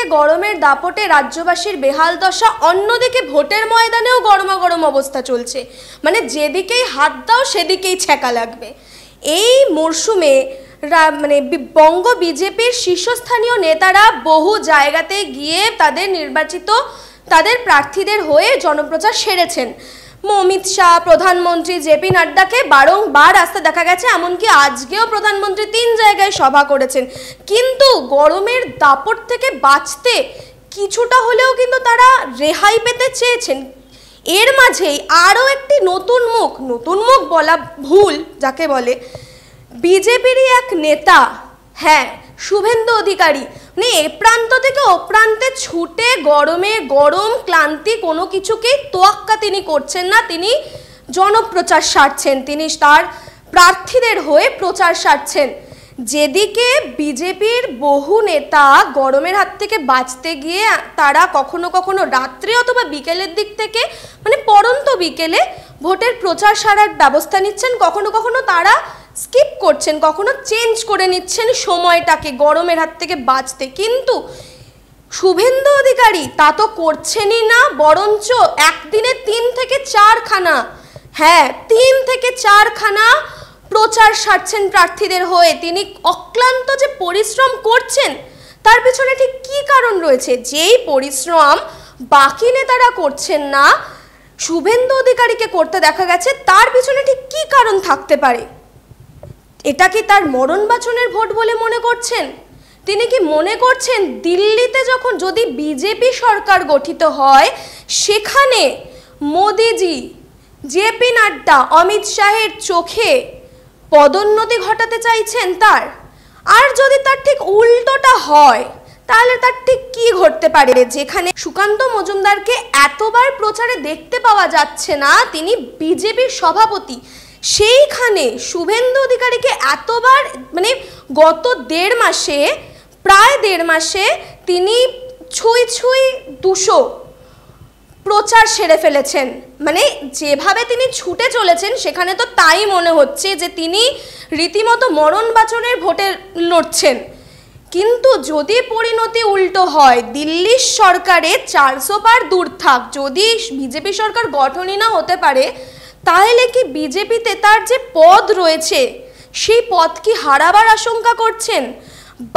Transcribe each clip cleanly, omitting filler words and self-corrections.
একদিকে গরমের দাপটে রাজ্যবাসীর বেহাল দশা, অন্যদিকে ভোটের ময়দানেও গরমাগরম অবস্থা চলছে, মানে যেদিকেই হাত দাও সেদিকেই ছ্যাঁকা লাগবে। এই মরশুমে মানে বঙ্গ বিজেপির শীর্ষস্থানীয় নেতারা বহু জায়গাতে গিয়ে তাদের প্রার্থীদের হয়ে জনপ্রচার সেরেছেন। অমিত শাহ, প্রধানমন্ত্রী জেপি নাড্ডাকে বারংবার আসতে দেখা গেছে, এমনকি আজকেও প্রধানমন্ত্রী 3 জায়গায় সভা করেছেন। কিন্তু গরমের দাপট থেকে বাঁচতে কিছুটা হলেও কিন্তু তারা রেহাই পেতে চেয়েছেন। এর মাঝেই আরও একটি নতুন মুখ বলা ভুল যাকে বলে, বিজেপিরই এক নেতা, হ্যাঁ শুভেন্দু অধিকারী, মানে এ প্রান্ত থেকে ও প্রান্তে ছুটে গরম ক্লান্তি কোনো কিছুকেই তোয়াক্কা তিনি করছেন না। তিনি জনপ্রচার সারছেন, তিনি তার প্রার্থীদের হয়ে প্রচার সারছেন। যেদিকে বিজেপির বহু নেতা গরমের হাত থেকে বাঁচতে গিয়ে তারা কখনো কখনো রাত্রে অথবা বিকেলের দিক থেকে, মানে পড়ন্ত বিকেলে ভোটের প্রচার সারার ব্যবস্থা নিচ্ছেন, কখনো কখনো তারা স্কিপ করছেন, কখনো চেঞ্জ করে নিচ্ছেন সময়টাকে গরমের হাত থেকে বাঁচতে। কিন্তু শুভেন্দু অধিকারী তা তো করছেনই না, বরঞ্চ একদিনে 3 থেকে 4 খানা, হ্যাঁ 3 থেকে 4 খানা প্রচার সারছেন প্রার্থীদের হয়ে। তিনি অক্লান্ত যে পরিশ্রম করছেন তার পিছনে ঠিক কী কারণ রয়েছে? যেই পরিশ্রম বাকি নেতারা করছেন না, শুভেন্দু অধিকারীকে করতে দেখা গেছে, তার পিছনে ঠিক কী কারণ থাকতে পারে? এটা কি তার মরণ বাঁচনের ভোট বলে মনে করছেন? তিনি কি মনে করছেন দিল্লিতে যদি বিজেপি সরকার গঠিত হয় সেখানে মোদিজি, জেপি নাড্ডা, অমিত শাহের চোখে পদোন্নতি ঘটাতে চাইছেন তার? আর যদি তার ঠিক উল্টোটা হয় তাহলে তার ঠিক কি ঘটতে পারে? যেখানে সুকান্ত মজুমদারকে এতবার প্রচারে দেখতে পাওয়া যাচ্ছে না, তিনি বিজেপির সভাপতি, সেইখানে শুভেন্দু অধিকারীকে এতবার, মানে গত প্রায় দেড় মাসে তিনি ছুঁই 200 প্রচার সেরে ফেলেছেন। মানে যেভাবে তিনি ছুটে চলেছেন সেখানে তো তাই মনে হচ্ছে যে তিনি রীতিমতো মরণ বাঁচনের ভোটে লড়ছেন। কিন্তু যদি পরিণতি উল্টো হয়, দিল্লির সরকারে 400 পার দূর থাক, যদি বিজেপি সরকার গঠনই না হতে পারে, তাহলে কি বিজেপিতে তার যে পদ রয়েছে সেই পদ কি হারাবার আশঙ্কা করছেন?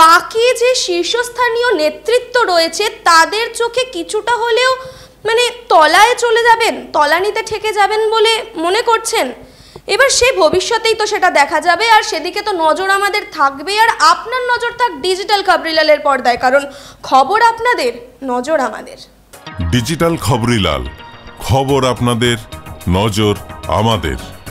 বাকি যে শীর্ষস্থানীয় নেতৃত্ব রয়েছে তাদের চোখে কিছুটা হলেও মানে তলায় চলে যাবেন, তলানিতে ঠেকে যাবেন বলে মনে করছেন? এবার সে ভবিষ্যতেই তো সেটা দেখা যাবে, আর সেদিকে তো নজর আমাদের থাকবে। আর আপনার নজর থাক ডিজিটাল খবরিলালের পর্দায়, কারণ খবর আপনাদের, নজর আমাদের। ডিজিটাল খবরিলাল, খবর আপনাদের, নজর আমাদের।